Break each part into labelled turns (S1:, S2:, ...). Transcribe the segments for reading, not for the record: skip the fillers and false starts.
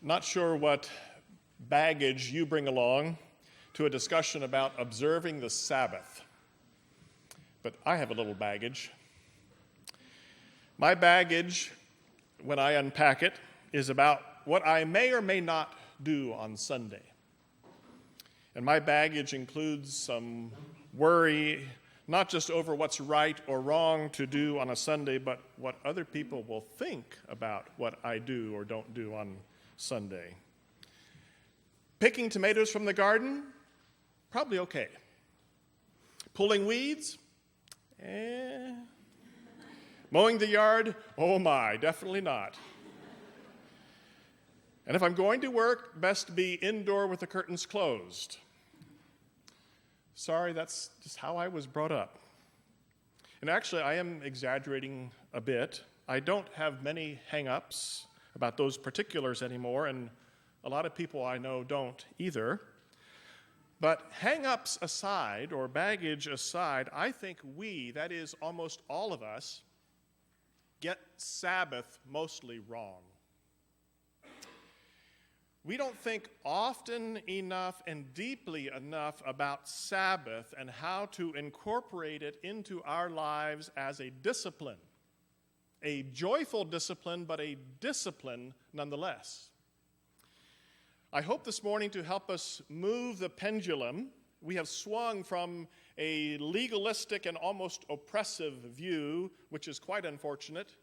S1: Not sure what baggage you bring along to a discussion about observing the Sabbath, but I have a little baggage. My baggage, when I unpack it, is about what I may or may not do on Sunday. And my baggage includes some worry, not just over what's right or wrong to do on a Sunday, but what other people will think about what I do or don't do on Sunday. Picking tomatoes from the garden? Probably okay. Pulling weeds? Mowing the yard? Oh my, definitely not. And if I'm going to work, best be indoor with the curtains closed. Sorry, that's just how I was brought up. And actually, I am exaggerating a bit. I don't have many hang-ups about those particulars anymore, and a lot of people I know don't either. But hang-ups aside, or baggage aside, I think we, that is almost all of us, get Sabbath mostly wrong. We don't think often enough and deeply enough about Sabbath and how to incorporate it into our lives as a discipline. A joyful discipline, but a discipline nonetheless. I hope this morning to help us move the pendulum. We have swung from a legalistic and almost oppressive view, which is quite unfortunate,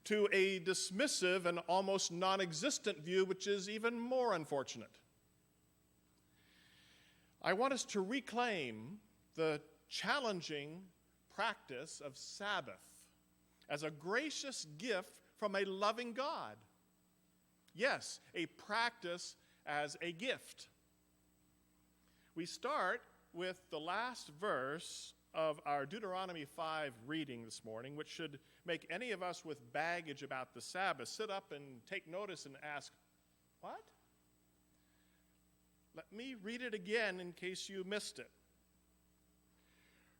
S1: to a dismissive and almost non-existent view, which is even more unfortunate. I want us to reclaim the challenging practice of Sabbath as a gracious gift from a loving God. Yes, a practice as a gift. We start with the last verse of our Deuteronomy 5 reading this morning, which should make any of us with baggage about the Sabbath sit up and take notice and ask, what? Let me read it again in case you missed it.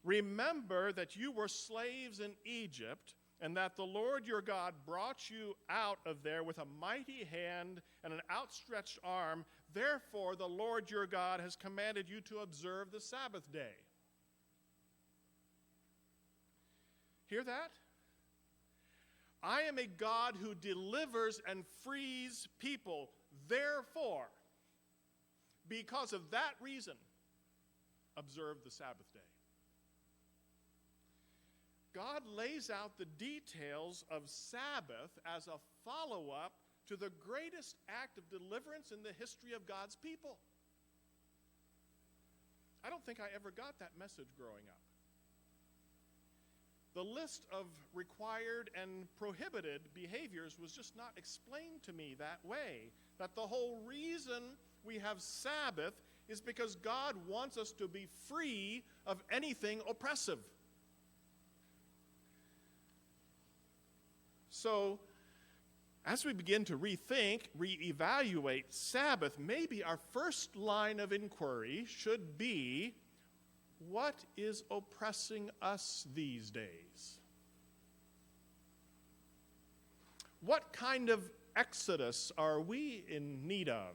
S1: Remember that you were slaves in Egypt, and that the Lord your God brought you out of there with a mighty hand and an outstretched arm. Therefore, the Lord your God has commanded you to observe the Sabbath day. Hear that? I am a God who delivers and frees people. Therefore, because of that reason, observe the Sabbath day. God lays out the details of Sabbath as a follow-up to the greatest act of deliverance in the history of God's people. I don't think I ever got that message growing up. The list of required and prohibited behaviors was just not explained to me that way. That the whole reason we have Sabbath is because God wants us to be free of anything oppressive. So, as we begin to rethink, reevaluate Sabbath, maybe our first line of inquiry should be, what is oppressing us these days? What kind of exodus are we in need of,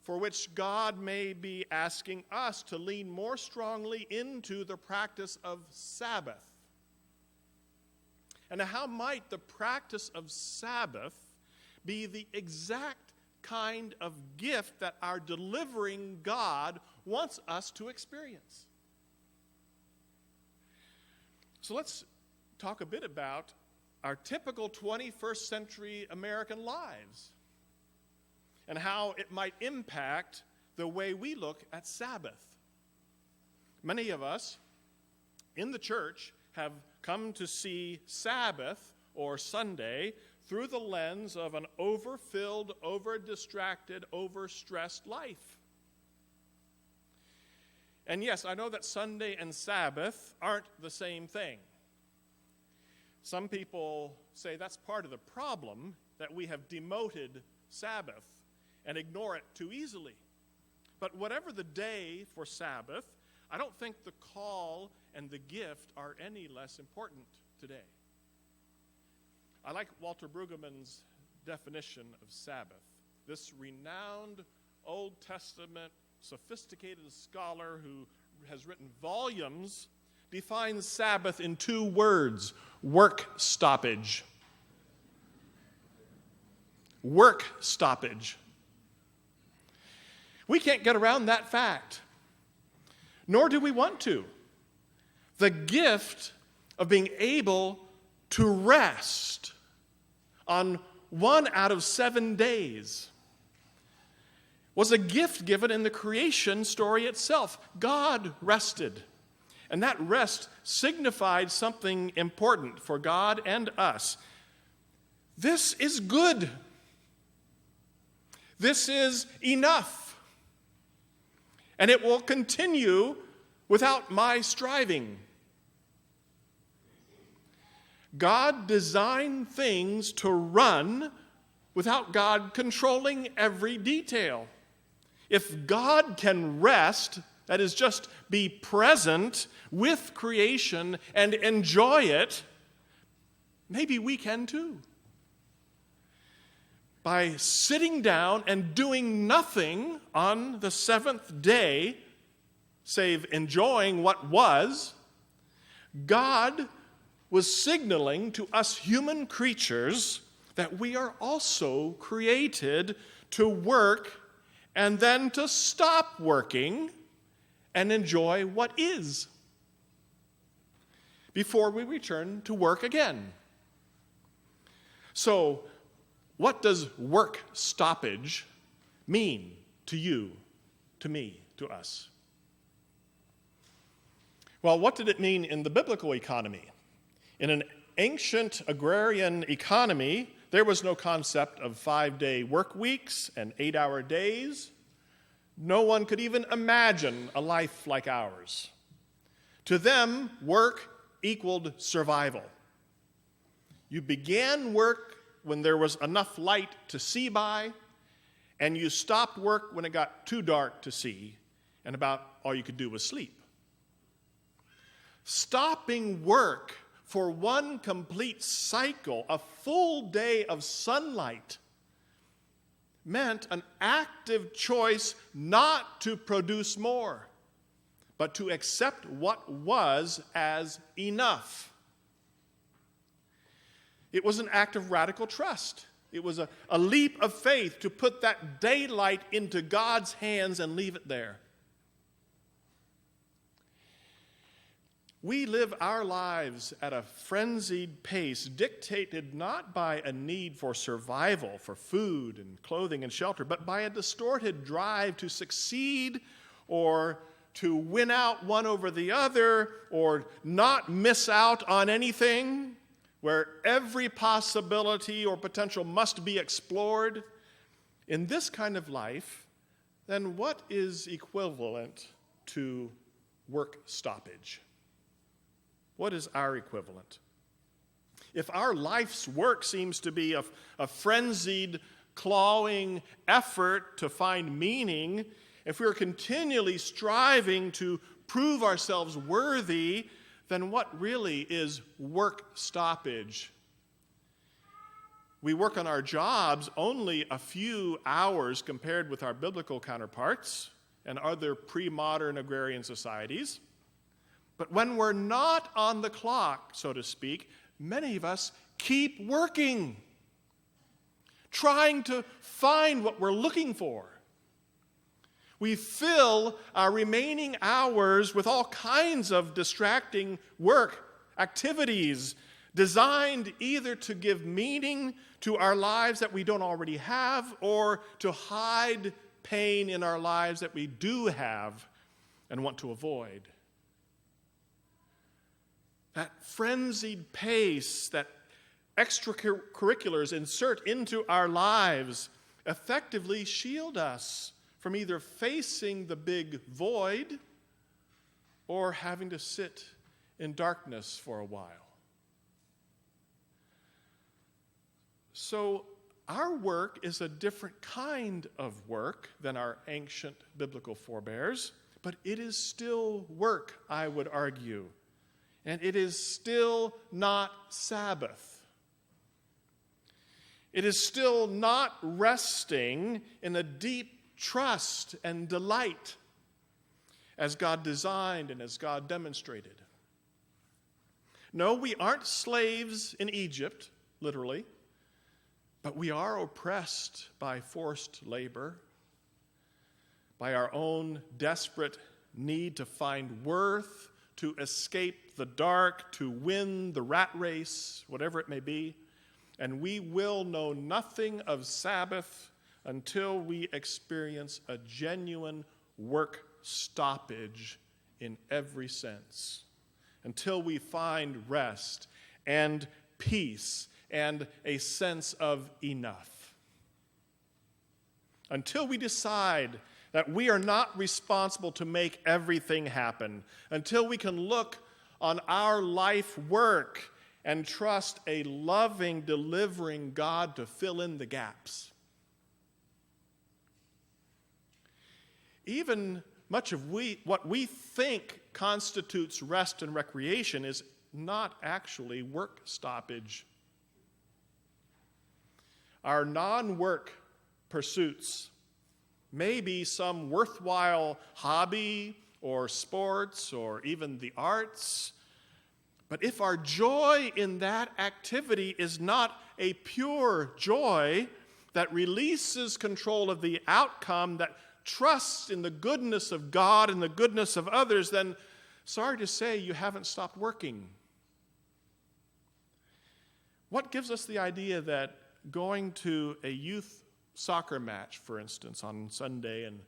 S1: for which God may be asking us to lean more strongly into the practice of Sabbath? And how might the practice of Sabbath be the exact kind of gift that our delivering God wants us to experience? So let's talk a bit about our typical 21st century American lives and how it might impact the way we look at Sabbath. Many of us in the church have come to see Sabbath or Sunday through the lens of an overfilled, over-distracted, over-stressed life. And yes, I know that Sunday and Sabbath aren't the same thing. Some people say that's part of the problem, that we have demoted Sabbath and ignore it too easily. But whatever the day for Sabbath, I don't think the call and the gift are any less important today. I like Walter Brueggemann's definition of Sabbath. this renowned Old Testament sophisticated scholar who has written volumes, defines Sabbath in 2 words: work stoppage. Work stoppage. We can't get around that fact, nor do we want to. The gift of being able to rest on 1 out of 7 days was a gift given in the creation story itself. God rested, and that rest signified something important for God and us. This is good. This is enough. And it will continue without my striving. God designed things to run without God controlling every detail. If God can rest, that is, just be present with creation and enjoy it, maybe we can too. By sitting down and doing nothing on the 7th day, save enjoying what was, God was signaling to us human creatures that we are also created to work and then to stop working and enjoy what is before we return to work again. So, what does work stoppage mean to you, to me, to us? Well, what did it mean in the biblical economy? In an ancient agrarian economy, there was no concept of 5-day work weeks and 8-hour days. No one could even imagine a life like ours. To them, work equaled survival. You began work when there was enough light to see by, and you stopped work when it got too dark to see, and about all you could do was sleep. Stopping work for one complete cycle, a full day of sunlight, meant an active choice not to produce more, but to accept what was as enough. It was an act of radical trust. It was a leap of faith to put that daylight into God's hands and leave it there. We live our lives at a frenzied pace, dictated not by a need for survival, for food and clothing and shelter, but by a distorted drive to succeed or to win out one over the other or not miss out on anything, where every possibility or potential must be explored. In this kind of life, then what is equivalent to work stoppage? What is our equivalent? If our life's work seems to be a frenzied, clawing effort to find meaning, if we're continually striving to prove ourselves worthy, then what really is work stoppage? We work on our jobs only a few hours compared with our biblical counterparts and other pre-modern agrarian societies. But when we're not on the clock, so to speak, many of us keep working, trying to find what we're looking for. We fill our remaining hours with all kinds of distracting work, activities, designed either to give meaning to our lives that we don't already have or to hide pain in our lives that we do have and want to avoid. That frenzied pace that extracurriculars insert into our lives effectively shield us from either facing the big void or having to sit in darkness for a while. So our work is a different kind of work than our ancient biblical forebears, but it is still work, I would argue. And it is still not Sabbath. It is still not resting in a deep trust and delight as God designed and as God demonstrated. No, we aren't slaves in Egypt, literally, but we are oppressed by forced labor, by our own desperate need to find worth, to escape the dark, to win the rat race, whatever it may be. And we will know nothing of Sabbath until we experience a genuine work stoppage in every sense, until we find rest and peace and a sense of enough. Until we decide that we are not responsible to make everything happen, until we can look on our life work and trust a loving, delivering God to fill in the gaps. Even much of what we think constitutes rest and recreation is not actually work stoppage. Our non-work pursuits may be some worthwhile hobby or sports or even the arts, but if our joy in that activity is not a pure joy that releases control of the outcome, that trusts in the goodness of God and the goodness of others, then sorry to say you haven't stopped working. What gives us the idea that going to a youth soccer match, for instance, on Sunday and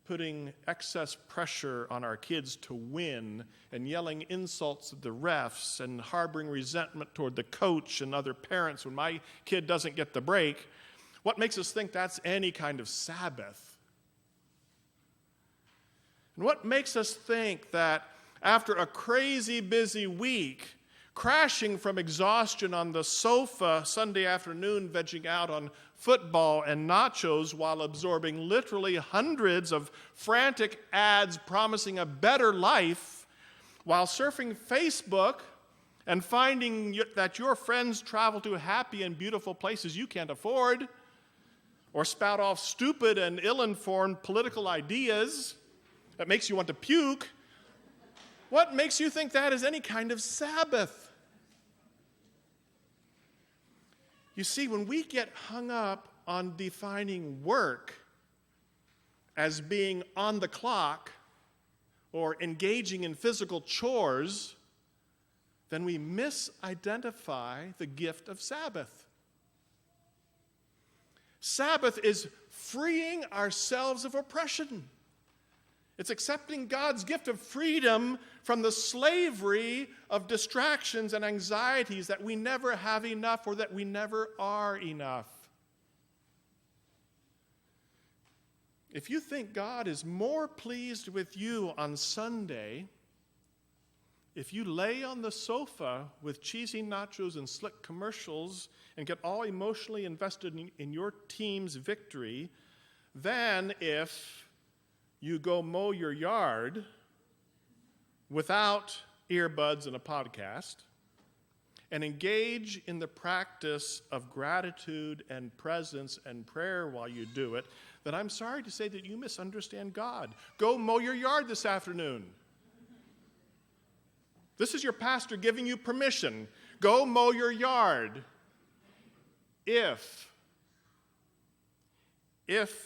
S1: putting excess pressure on our kids to win and yelling insults at the refs and harboring resentment toward the coach and other parents when my kid doesn't get the break, what makes us think that's any kind of Sabbath? And what makes us think that after a crazy busy week, crashing from exhaustion on the sofa Sunday afternoon, vegging out on football and nachos while absorbing literally hundreds of frantic ads promising a better life, while surfing Facebook and finding that your friends travel to happy and beautiful places you can't afford, or spout off stupid and ill-informed political ideas that makes you want to puke, what makes you think that is any kind of Sabbath? You see, when we get hung up on defining work as being on the clock or engaging in physical chores, then we misidentify the gift of Sabbath. Sabbath is freeing ourselves of oppression. It's accepting God's gift of freedom from the slavery of distractions and anxieties that we never have enough or that we never are enough. If you think God is more pleased with you on Sunday, if you lay on the sofa with cheesy nachos and slick commercials and get all emotionally invested in your team's victory, than if you go mow your yard without earbuds and a podcast and engage in the practice of gratitude and presence and prayer while you do it, then I'm sorry to say that you misunderstand God. Go mow your yard this afternoon. This is your pastor giving you permission. Go mow your yard. If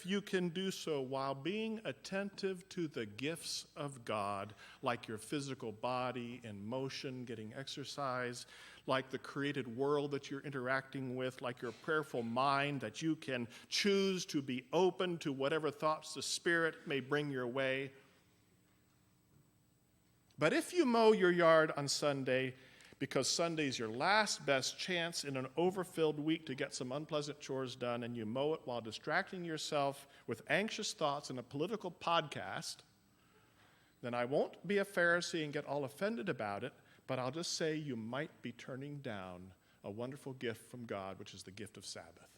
S1: you can do so while being attentive to the gifts of God, like your physical body in motion, getting exercise, like the created world that you're interacting with, like your prayerful mind that you can choose to be open to whatever thoughts the Spirit may bring your way. But if you mow your yard on Sunday because Sunday's your last best chance in an overfilled week to get some unpleasant chores done, and you mow it while distracting yourself with anxious thoughts and a political podcast, then I won't be a Pharisee and get all offended about it, but I'll just say you might be turning down a wonderful gift from God, which is the gift of Sabbath.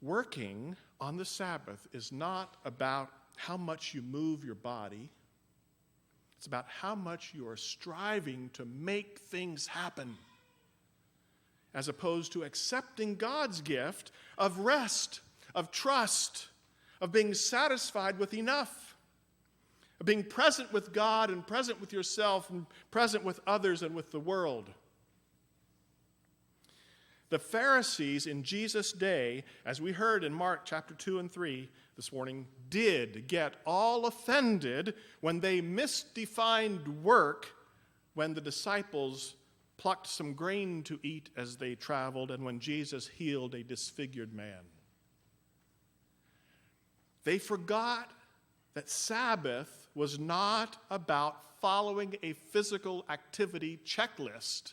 S1: Working on the Sabbath is not about how much you move your body. It's about how much you are striving to make things happen. as opposed to accepting God's gift of rest, of trust, of being satisfied with enough, of being present with God and present with yourself and present with others and with the world. The Pharisees in Jesus' day, as we heard in Mark chapter 2 and 3 this morning, did get all offended when they misdefined work when the disciples plucked some grain to eat as they traveled and when Jesus healed a disfigured man. They forgot that Sabbath was not about following a physical activity checklist,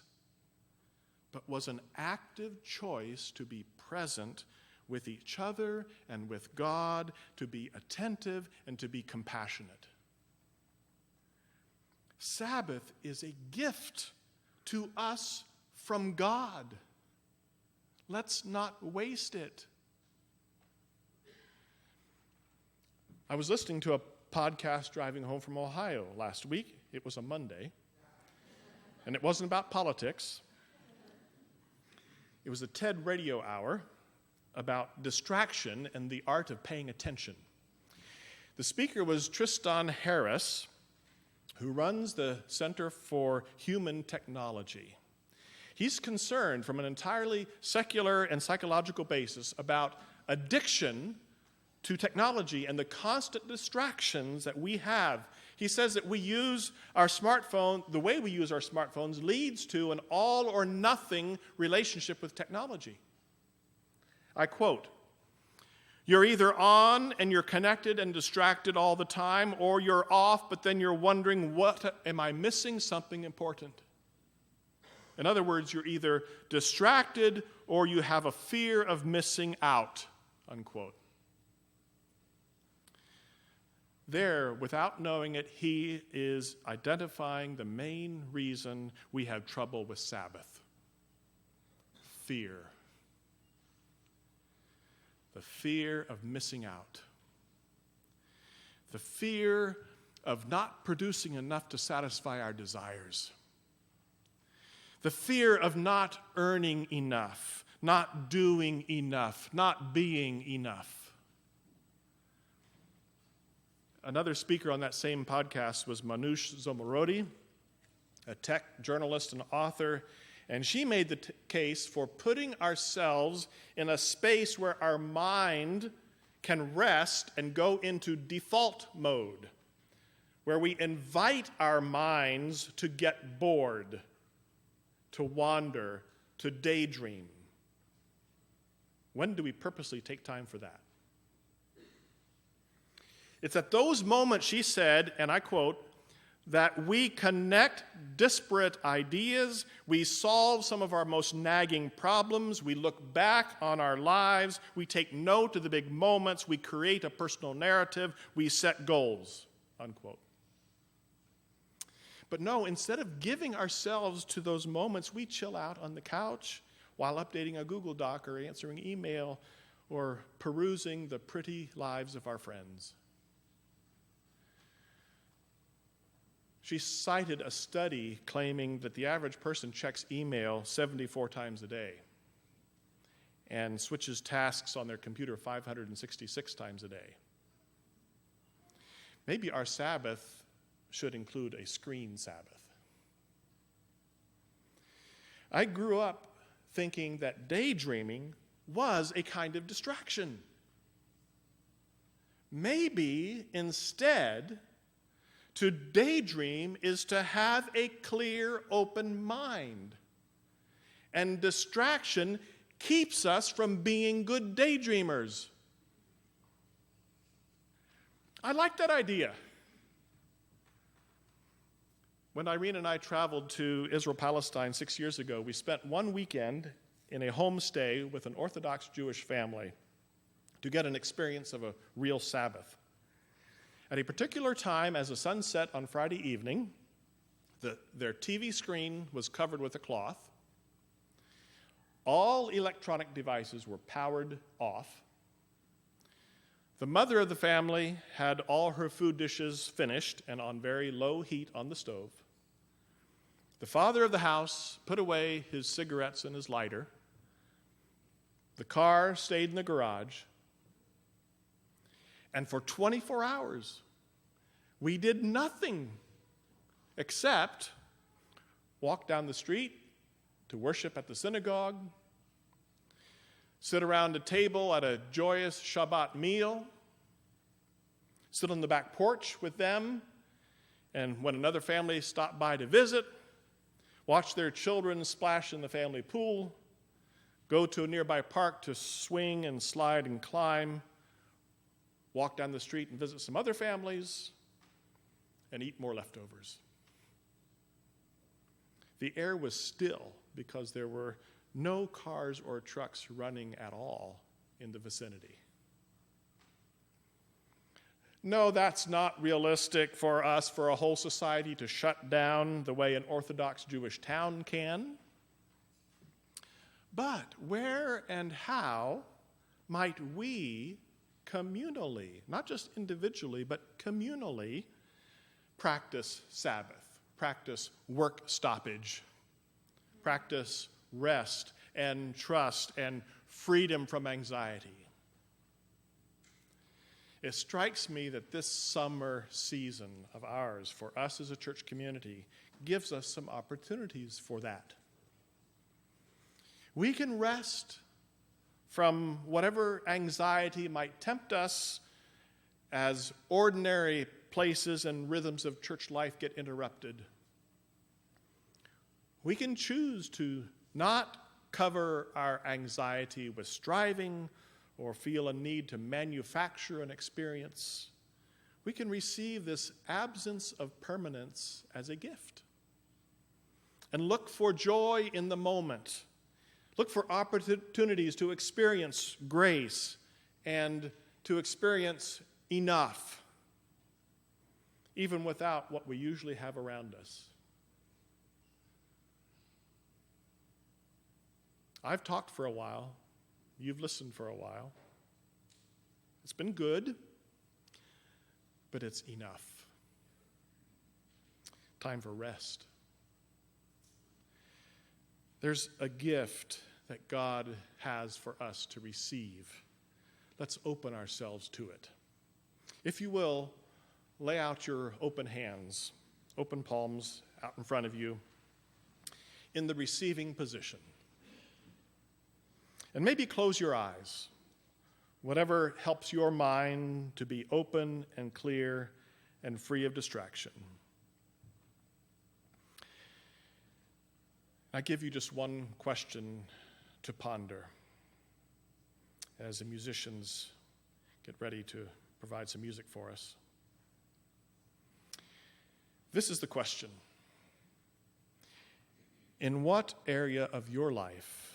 S1: but was an active choice to be present with each other and with God, to be attentive and to be compassionate. Sabbath is a gift to us from God. Let's not waste it. I was listening to a podcast driving home from Ohio last week. It was a Monday, and it wasn't about politics. It was a TED radio hour about distraction and the art of paying attention. The speaker was Tristan Harris, who runs the Center for Human Technology. He's concerned from an entirely secular and psychological basis about addiction to technology and the constant distractions that we have. He says that we use our smartphone, the way we use our smartphones leads to an all or nothing relationship with technology. I quote, "You're either on and you're connected and distracted all the time, or you're off, but then you're wondering, am I missing something important?" In other words, you're either distracted or you have a fear of missing out, unquote. There, without knowing it, he is identifying the main reason we have trouble with Sabbath: fear. The fear of missing out. The fear of not producing enough to satisfy our desires. The fear of not earning enough, not doing enough, not being enough. Another speaker on that same podcast was Manoush Zomorodi, a tech journalist and author, and she made the case for putting ourselves in a space where our mind can rest and go into default mode, where we invite our minds to get bored, to wander, to daydream. When do we purposely take time for that? It's at those moments, she said, and I quote, that we connect disparate ideas, we solve some of our most nagging problems, we look back on our lives, we take note of the big moments, we create a personal narrative, we set goals, unquote. But no, instead of giving ourselves to those moments, we chill out on the couch while updating a Google Doc or answering email or perusing the pretty lives of our friends. She cited a study claiming that the average person checks email 74 times a day and switches tasks on their computer 566 times a day. Maybe our Sabbath should include a screen Sabbath. I grew up thinking that daydreaming was a kind of distraction. Maybe instead, to daydream is to have a clear, open mind. And distraction keeps us from being good daydreamers. I like that idea. When Irene and I traveled to Israel-Palestine 6 years ago, we spent one weekend in a homestay with an Orthodox Jewish family to get an experience of a real Sabbath. At a particular time, as the sun set on Friday evening, their TV screen was covered with a cloth. All electronic devices were powered off. The mother of the family had all her food dishes finished and on very low heat on the stove. The father of the house put away his cigarettes and his lighter. The car stayed in the garage. And for 24 hours, we did nothing except walk down the street to worship at the synagogue, sit around a table at a joyous Shabbat meal, sit on the back porch with them, and when another family stopped by to visit, watch their children splash in the family pool, go to a nearby park to swing and slide and climb, walk down the street and visit some other families, and eat more leftovers. The air was still because there were no cars or trucks running at all in the vicinity. No, that's not realistic for us, for a whole society to shut down the way an Orthodox Jewish town can. But where and how might we communally, not just individually, but communally, practice Sabbath, practice work stoppage, practice rest and trust and freedom from anxiety? It strikes me that this summer season of ours, for us as a church community, gives us some opportunities for that. We can rest from whatever anxiety might tempt us as ordinary places and rhythms of church life get interrupted. We can choose to not cover our anxiety with striving or feel a need to manufacture an experience. We can receive this absence of permanence as a gift and look for joy in the moment. Look for opportunities to experience grace and to experience enough, even without what we usually have around us. I've talked for a while. You've listened for a while. It's been good, but it's enough. Time for rest. There's a gift that God has for us to receive. Let's open ourselves to it. If you will, lay out your open hands, open palms out in front of you in the receiving position. And maybe close your eyes, whatever helps your mind to be open and clear and free of distraction. I give you just one question to ponder as the musicians get ready to provide some music for us. This is the question. In what area of your life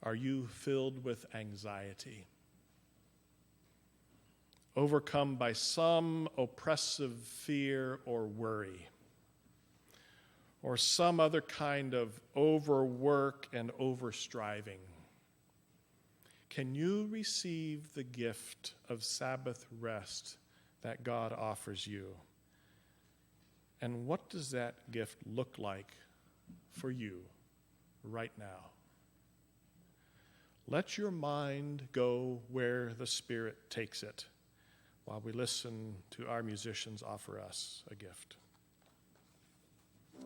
S1: are you filled with anxiety? Overcome by some oppressive fear or worry? Or some other kind of overwork and overstriving? Can you receive the gift of Sabbath rest that God offers you? And what does that gift look like for you right now? Let your mind go where the Spirit takes it while we listen to our musicians offer us a gift.